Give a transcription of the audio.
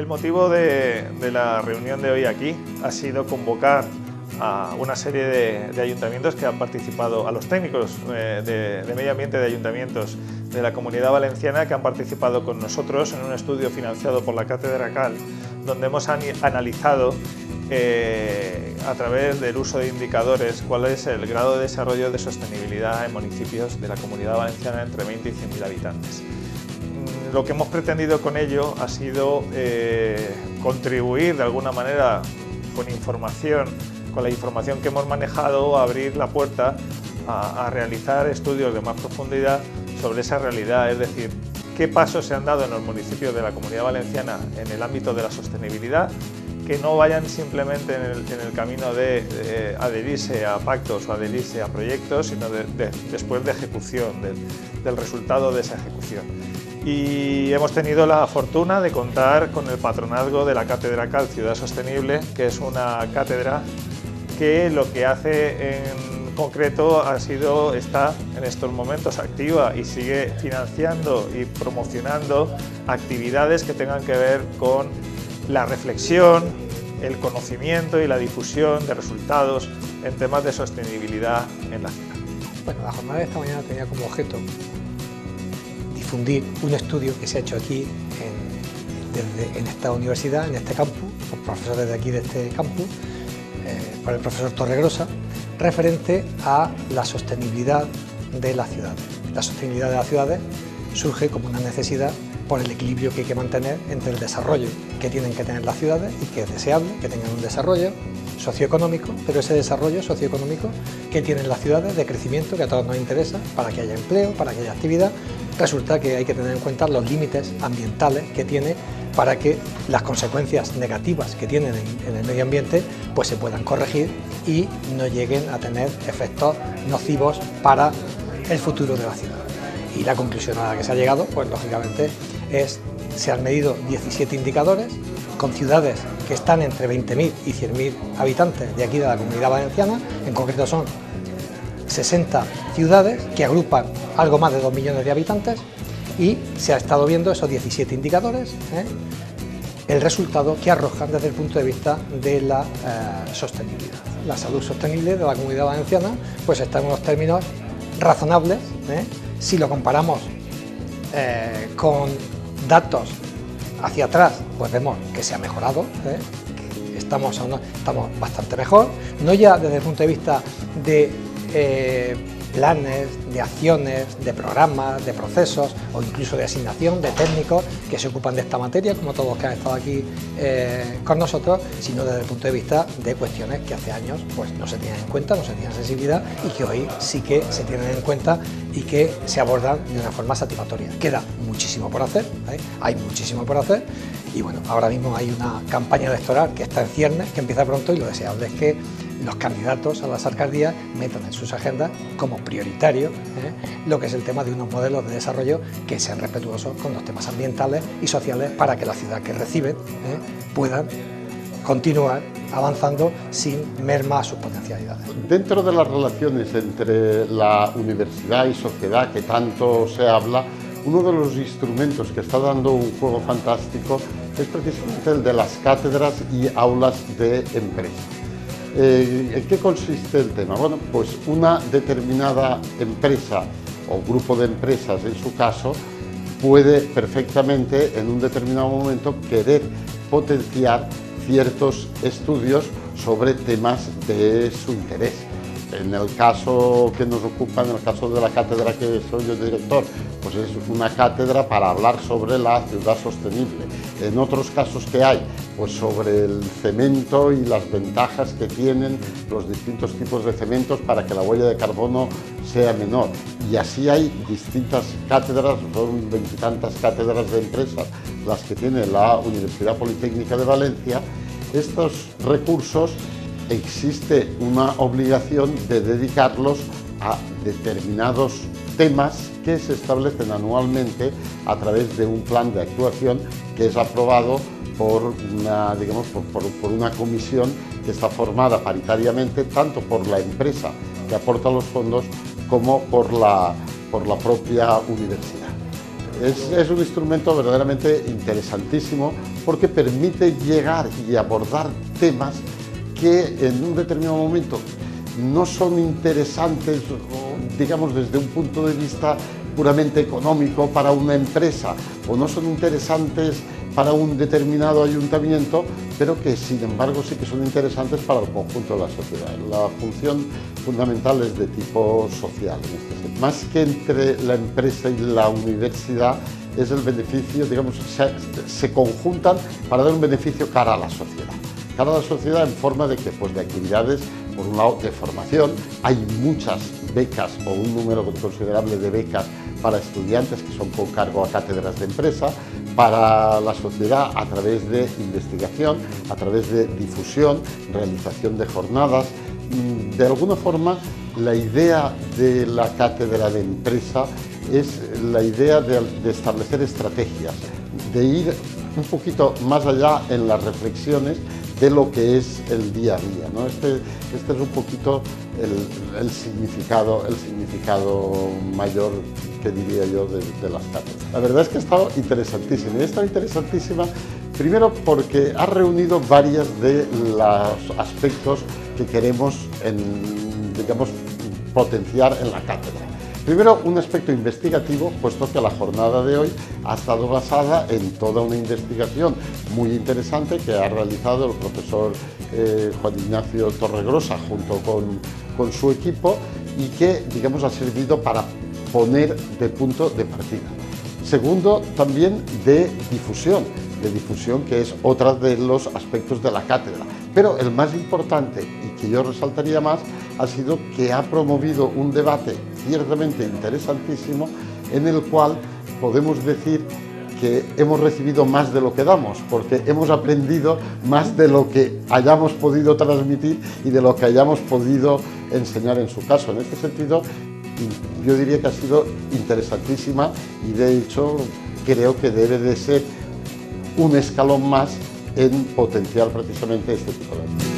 motivo de la reunión de hoy aquí ha sido convocar a una serie de ayuntamientos que han participado, a los técnicos de medio ambiente de ayuntamientos de la Comunidad Valenciana que han participado con nosotros en un estudio financiado por la Cátedra CAL, donde hemos analizado a través del uso de indicadores cuál es el grado de desarrollo de sostenibilidad en municipios de la Comunidad Valenciana entre 20 y 100.000 habitantes. Lo que hemos pretendido con ello ha sido contribuir de alguna manera con la información que hemos manejado, a abrir la puerta a realizar estudios de más profundidad sobre esa realidad, es decir, qué pasos se han dado en los municipios de la Comunidad Valenciana en el ámbito de la sostenibilidad, que no vayan simplemente en el camino de adherirse a pactos o adherirse a proyectos, sino después de ejecución, del resultado de esa ejecución. Y hemos tenido la fortuna de contar con el patronazgo de la Cátedra CAL Ciudad Sostenible, que es una cátedra que lo que hace en concreto está en estos momentos activa y sigue financiando y promocionando actividades que tengan que ver con la reflexión, el conocimiento y la difusión de resultados en temas de sostenibilidad en la ciudad. Bueno, la jornada de esta mañana tenía como objeto difundir un estudio que se ha hecho aquí en esta universidad, en este campus, por profesores de aquí de este campus, por el profesor Torregrosa, referente a la sostenibilidad de las ciudades. La sostenibilidad de las ciudades surge como una necesidad por el equilibrio que hay que mantener entre el desarrollo que tienen que tener las ciudades y que es deseable que tengan un desarrollo socioeconómico, pero ese desarrollo socioeconómico que tienen las ciudades de crecimiento que a todos nos interesa para que haya empleo, para que haya actividad, resulta que hay que tener en cuenta los límites ambientales que tiene para que las consecuencias negativas que tienen en el medio ambiente pues se puedan corregir y no lleguen a tener efectos nocivos para el futuro de la ciudad. Y la conclusión a la que se ha llegado, pues lógicamente se han medido 17 indicadores con ciudades que están entre 20.000 y 100.000 habitantes de aquí de la Comunidad Valenciana, en concreto son 60 ciudades que agrupan algo más de 2 millones de habitantes y se ha estado viendo esos 17 indicadores, el resultado que arrojan desde el punto de vista de la sostenibilidad. La salud sostenible de la Comunidad Valenciana pues está en unos términos razonables, si lo comparamos con datos hacia atrás, pues vemos que se ha mejorado, que estamos bastante mejor, no ya desde el punto de vista de planes, de acciones, de programas, de procesos o incluso de asignación de técnicos que se ocupan de esta materia, como todos los que han estado aquí con nosotros, sino desde el punto de vista de cuestiones que hace años pues no se tenían en cuenta, no se tenían sensibilidad y que hoy sí que se tienen en cuenta y que se abordan de una forma satisfactoria. Queda muchísimo por hacer, hay muchísimo por hacer y bueno, ahora mismo hay una campaña electoral que está en ciernes, que empieza pronto y lo deseable es que los candidatos a las alcaldías metan en sus agendas como prioritario lo que es el tema de unos modelos de desarrollo que sean respetuosos con los temas ambientales y sociales para que la ciudad que reciben puedan continuar avanzando sin merma a sus potencialidades. Dentro de las relaciones entre la universidad y sociedad que tanto se habla, uno de los instrumentos que está dando un juego fantástico es precisamente el de las cátedras y aulas de empresa. ¿En qué consiste el tema? Bueno, pues una determinada empresa o grupo de empresas, en su caso, puede perfectamente en un determinado momento querer potenciar ciertos estudios sobre temas de su interés. En el caso que nos ocupa, en el caso de la cátedra que soy yo director, pues es una cátedra para hablar sobre la ciudad sostenible. En otros casos que hay, pues sobre el cemento y las ventajas que tienen los distintos tipos de cementos para que la huella de carbono sea menor. Y así hay distintas cátedras, son 20 y tantas cátedras de empresas las que tiene la Universidad Politécnica de Valencia. Estos recursos existe una obligación de dedicarlos a determinados temas que se establecen anualmente a través de un plan de actuación que es aprobado por una, por una comisión que está formada paritariamente tanto por la empresa que aporta los fondos como por la propia universidad. Es un instrumento verdaderamente interesantísimo porque permite llegar y abordar temas que en un determinado momento no son interesantes, digamos, desde un punto de vista puramente económico para una empresa, o no son interesantes para un determinado ayuntamiento, pero que sin embargo sí que son interesantes para el conjunto de la sociedad. La función fundamental es de tipo social, en este sentido. Más que entre la empresa y la universidad, es el beneficio, digamos, se conjuntan para dar un beneficio cara a la sociedad. Cara a la sociedad en forma de que, pues, de actividades, por un lado, de formación. Hay muchas becas o un número considerable de becas para estudiantes que son con cargo a cátedras de empresa, para la sociedad a través de investigación, a través de difusión, realización de jornadas. De alguna forma, la idea de la cátedra de empresa es la idea de establecer estrategias, de ir un poquito más allá en las reflexiones de lo que es el día a día, ¿no? Este es un poquito el significado mayor, que diría yo, de las cátedras. La verdad es que ha estado interesantísima, y ha estado interesantísima primero porque ha reunido varios de los aspectos que queremos, digamos, potenciar en la cátedra. Primero, un aspecto investigativo, puesto que la jornada de hoy ha estado basada en toda una investigación muy interesante que ha realizado el profesor Juan Ignacio Torregrosa junto con su equipo, y que, digamos, ha servido para poner de punto de partida. Segundo, también de difusión, que es otro de los aspectos de la cátedra. Pero el más importante, y que yo resaltaría más, ha sido que ha promovido un debate ciertamente interesantísimo, en el cual podemos decir que hemos recibido más de lo que damos, porque hemos aprendido más de lo que hayamos podido transmitir y de lo que hayamos podido enseñar en su caso. En este sentido, yo diría que ha sido interesantísima, y de hecho creo que debe de ser un escalón más en potenciar precisamente este tipo de actividades.